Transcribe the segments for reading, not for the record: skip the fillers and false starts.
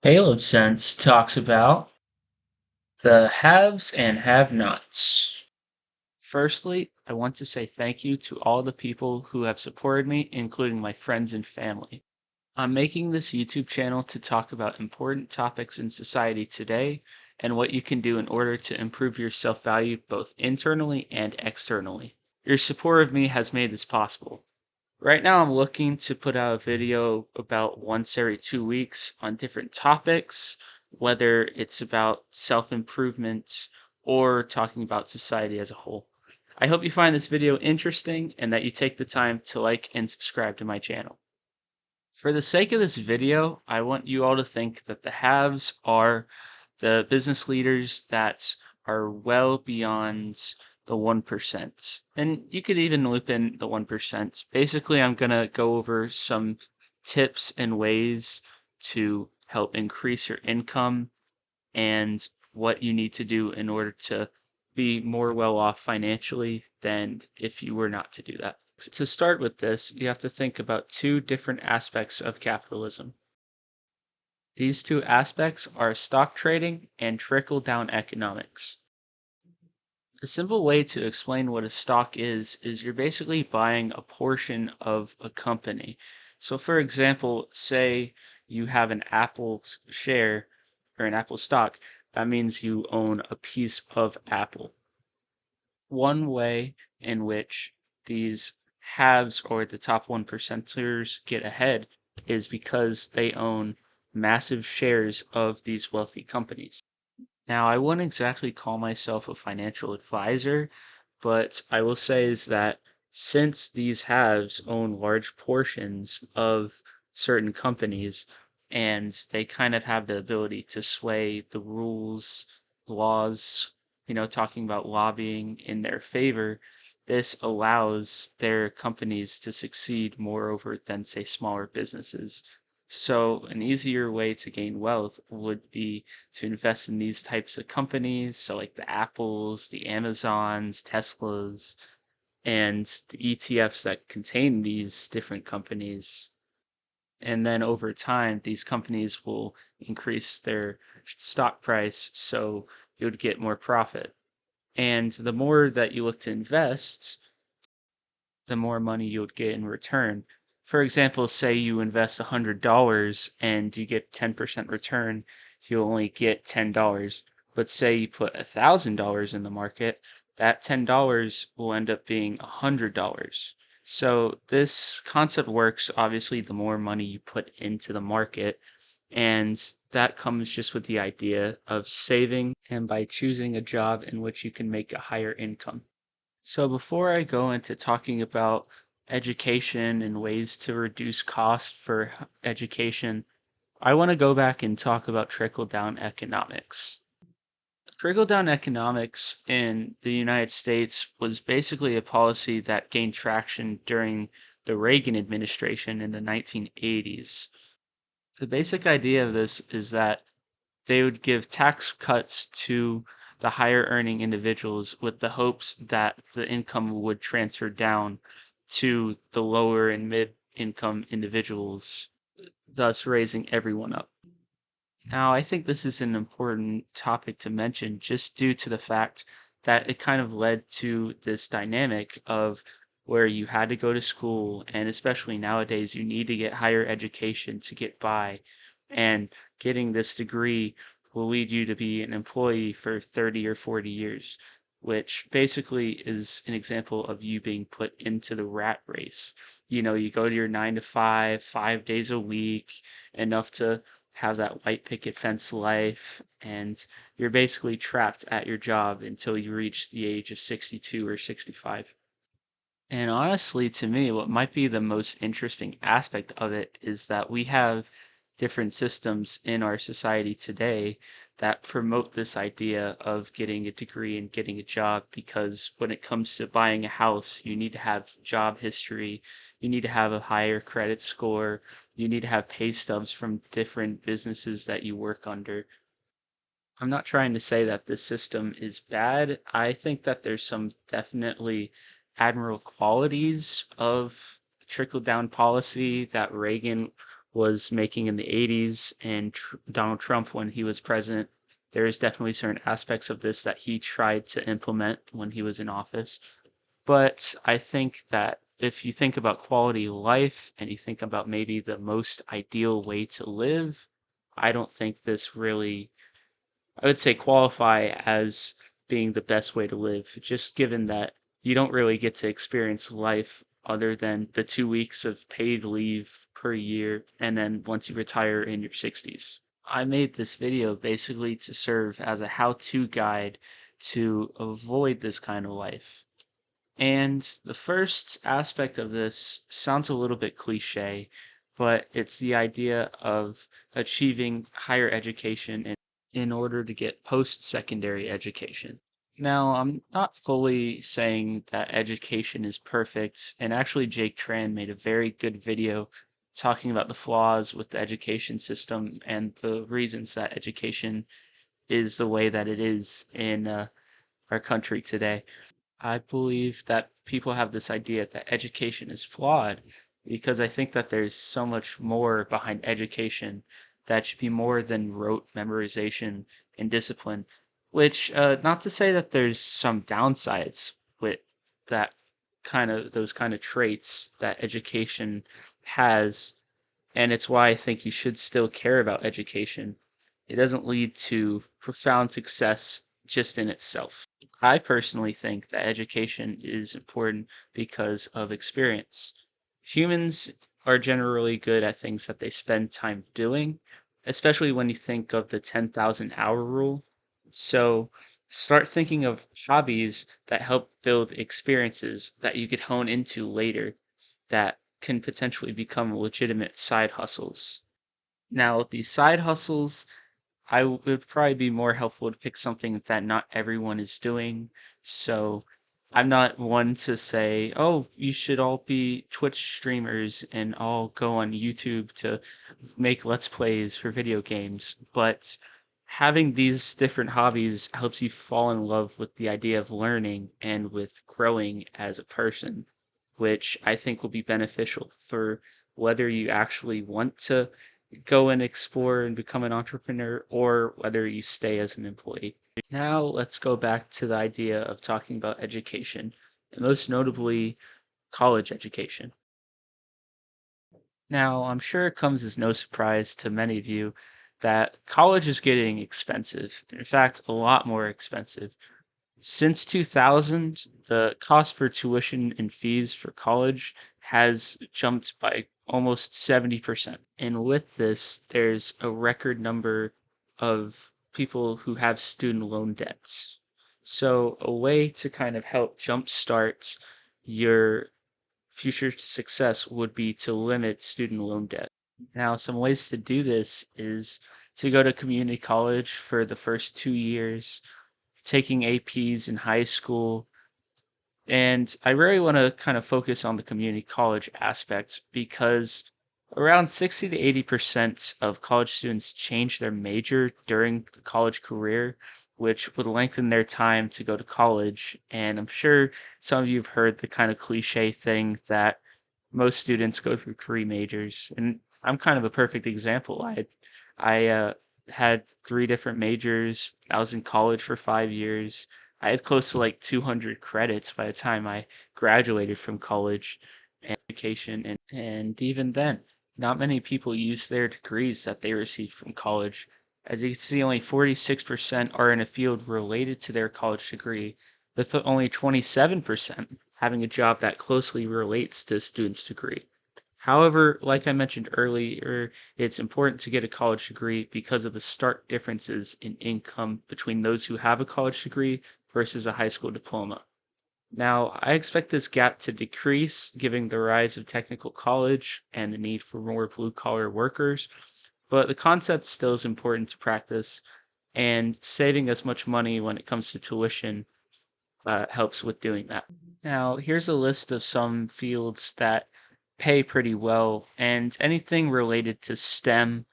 Calebsense talks about the haves and have-nots. Firstly, I want to say thank you to all the people who have supported me, including my friends and family. I'm making this YouTube channel to talk about important topics in society today and what you can do in order to improve your self-value both internally and externally. Your support of me has made this possible. Right now, I'm looking to put out a video about once every 2 weeks on different topics, whether it's about self improvement or talking about society as a whole. I hope you find this video interesting and that you take the time to like and subscribe to my channel. For the sake of this video, I want you all to think that the haves are the business leaders that are well beyond the 1%. And you could even loop in the 1%. Basically, I'm going to go over some tips and ways to help increase your income and what you need to do in order to be more well off financially than if you were not to do that. To start with this, you have to think about two different aspects of capitalism. These two aspects are stock trading and trickle-down economics. A simple way to explain what a stock is you're basically buying a portion of a company. So for example, say you have an Apple share or an Apple stock, that means you own a piece of Apple. One way in which these haves or the top 1%ers get ahead is because they own massive shares of these wealthy companies. Now, I wouldn't exactly call myself a financial advisor, but I will say is that since these haves own large portions of certain companies and they kind of have the ability to sway the rules, laws, talking about lobbying in their favor, this allows their companies to succeed moreover than, say, smaller businesses. So, an easier way to gain wealth would be to invest in these types of companies. So, like the Apples, the Amazons, Teslas, and the ETFs that contain these different companies. And then over time, these companies will increase their stock price so you would get more profit. And the more that you look to invest, the more money you would get in return. For example, say you invest $100 and you get 10% return, you only get $10. But say you put $1,000 in the market, that $10 will end up being $100. So this concept works obviously the more money you put into the market, and that comes just with the idea of saving and by choosing a job in which you can make a higher income. So before I go into talking about education and ways to reduce cost for education, I want to go back and talk about trickle-down economics. Trickle-down economics in the United States was basically a policy that gained traction during the Reagan administration in the 1980s. The basic idea of this is that they would give tax cuts to the higher earning individuals with the hopes that the income would transfer down to the lower and mid income individuals, thus raising everyone up. Now, I think this is an important topic to mention just due to the fact that it kind of led to this dynamic of where you had to go to school, and especially nowadays, you need to get higher education to get by. And getting this degree will lead you to be an employee for 30 or 40 years, which basically is an example of you being put into the rat race. You go to your 9 to 5, 5 days a week, enough to have that white picket fence life, and you're basically trapped at your job until you reach the age of 62 or 65. And honestly, to me, what might be the most interesting aspect of it is that we have different systems in our society today that promote this idea of getting a degree and getting a job because when it comes to buying a house, you need to have job history, you need to have a higher credit score, you need to have pay stubs from different businesses that you work under. I'm not trying to say that this system is bad. I think that there's some definitely admirable qualities of trickle down policy that Reagan was making in the 80s and Donald Trump when he was president. There is definitely certain aspects of this that he tried to implement when he was in office. But I think that if you think about quality of life and you think about maybe the most ideal way to live, I don't think this really, I would say, qualify as being the best way to live, just given that you don't really get to experience life other than the 2 weeks of paid leave per year, and then once you retire in your 60s. I made this video basically to serve as a how-to guide to avoid this kind of life. And the first aspect of this sounds a little bit cliche, but it's the idea of achieving higher education in order to get post-secondary education. Now, I'm not fully saying that education is perfect, and actually Jake Tran made a very good video talking about the flaws with the education system and the reasons that education is the way that it is in our country today. I believe that people have this idea that education is flawed because I think that there's so much more behind education that should be more than rote memorization and discipline. Which, not to say that there's some downsides with that those kind of traits that education has, and it's why I think you should still care about education. It doesn't lead to profound success just in itself. I personally think that education is important because of experience. Humans are generally good at things that they spend time doing, especially when you think of the 10,000 hour rule. So start thinking of hobbies that help build experiences that you could hone into later that can potentially become legitimate side hustles. Now, these side hustles would probably be more helpful to pick something that not everyone is doing. So I'm not one to say, oh, you should all be Twitch streamers and all go on YouTube to make Let's Plays for video games. But having these different hobbies helps you fall in love with the idea of learning and with growing as a person, which I think will be beneficial for whether you actually want to go and explore and become an entrepreneur or whether you stay as an employee. Now, let's go back to the idea of talking about education, and most notably, college education. Now, I'm sure it comes as no surprise to many of you that college is getting expensive. In fact, a lot more expensive. Since 2000, the cost for tuition and fees for college has jumped by almost 70%. And with this, there's a record number of people who have student loan debts. So, a way to kind of help jumpstart your future success would be to limit student loan debt. Now, some ways to do this is to go to community college for the first 2 years, taking APs in high school. And I really want to kind of focus on the community college aspect because around 60 to 80% of college students change their major during the college career, which would lengthen their time to go to college. And I'm sure some of you have heard the kind of cliche thing that most students go through 3 majors, and I'm kind of a perfect example. I had 3 different majors. I was in college for 5 years. I had close to like 200 credits by the time I graduated from college and education, and even then, not many people use their degrees that they received from college. As you can see, only 46% are in a field related to their college degree, with only 27% having a job that closely relates to a student's degree. However, like I mentioned earlier, it's important to get a college degree because of the stark differences in income between those who have a college degree versus a high school diploma. Now, I expect this gap to decrease given the rise of technical college and the need for more blue collar workers, but the concept still is important to practice, and saving as much money when it comes to tuition helps with doing that. Now, here's a list of some fields that pay pretty well, and anything related to STEM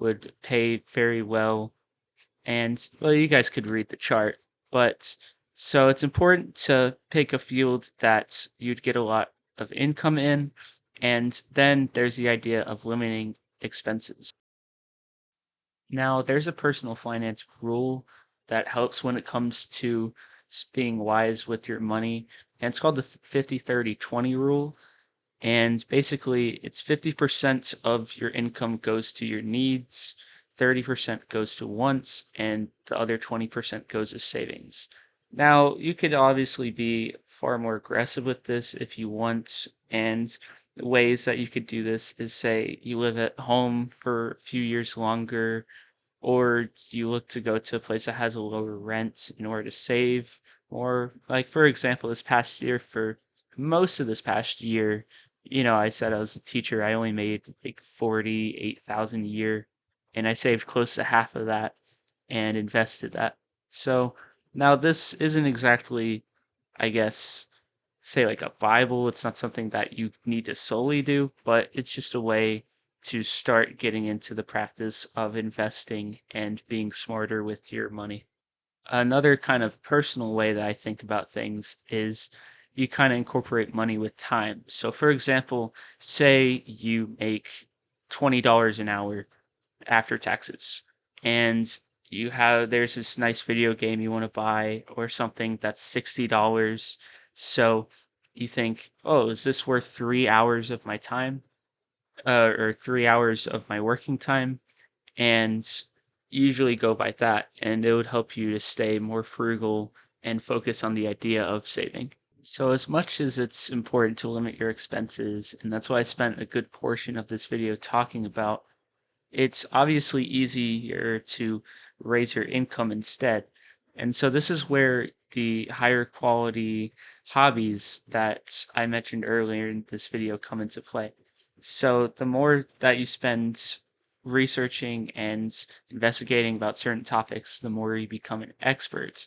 would pay very well. And, well, you guys could read the chart, but so it's important to pick a field that you'd get a lot of income in, and then there's the idea of limiting expenses. Now, there's a personal finance rule that helps when it comes to being wise with your money, and it's called the 50/30/20 rule. And basically, it's 50% of your income goes to your needs, 30% goes to wants, and the other 20% goes as savings. Now, you could obviously be far more aggressive with this if you want, and the ways that you could do this is say you live at home for a few years longer, or you look to go to a place that has a lower rent in order to save. Or, like, for example, this past year, for most of this past year, I said I was a teacher. I only made like 48,000 a year, and I saved close to half of that and invested that. So now this isn't exactly, I guess, say like a Bible. It's not something that you need to solely do, but it's just a way to start getting into the practice of investing and being smarter with your money. Another kind of personal way that I think about things is you kind of incorporate money with time. So, for example, say you make $20 an hour after taxes, and there's this nice video game you want to buy or something that's $60. So you think, oh, is this worth 3 hours of my time, or 3 hours of my working time? And usually go by that, and it would help you to stay more frugal and focus on the idea of saving. So, as much as it's important to limit your expenses, and that's why I spent a good portion of this video talking about, it's obviously easier to raise your income instead. And so this is where the higher quality hobbies that I mentioned earlier in this video come into play. So the more that you spend researching and investigating about certain topics, the more you become an expert.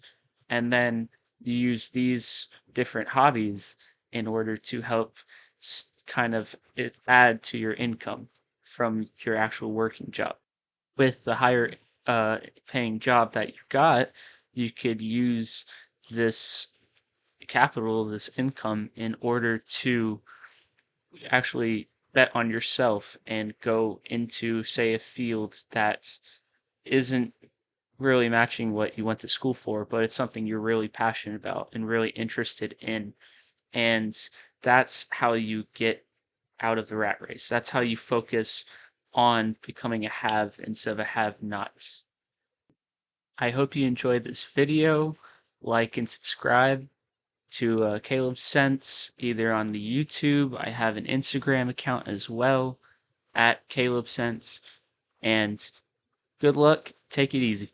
And then you use these different hobbies in order to help kind of add to your income from your actual working job. With the higher paying job that you got, you could use this capital, this income, in order to actually bet on yourself and go into, say, a field that isn't really matching what you went to school for, but it's something you're really passionate about and really interested in. And that's how you get out of the rat race. That's how you focus on becoming a have instead of a have not. I hope you enjoyed this video. Like and subscribe to Calebsense either on the YouTube. I have an Instagram account as well at Calebsense. And good luck. Take it easy.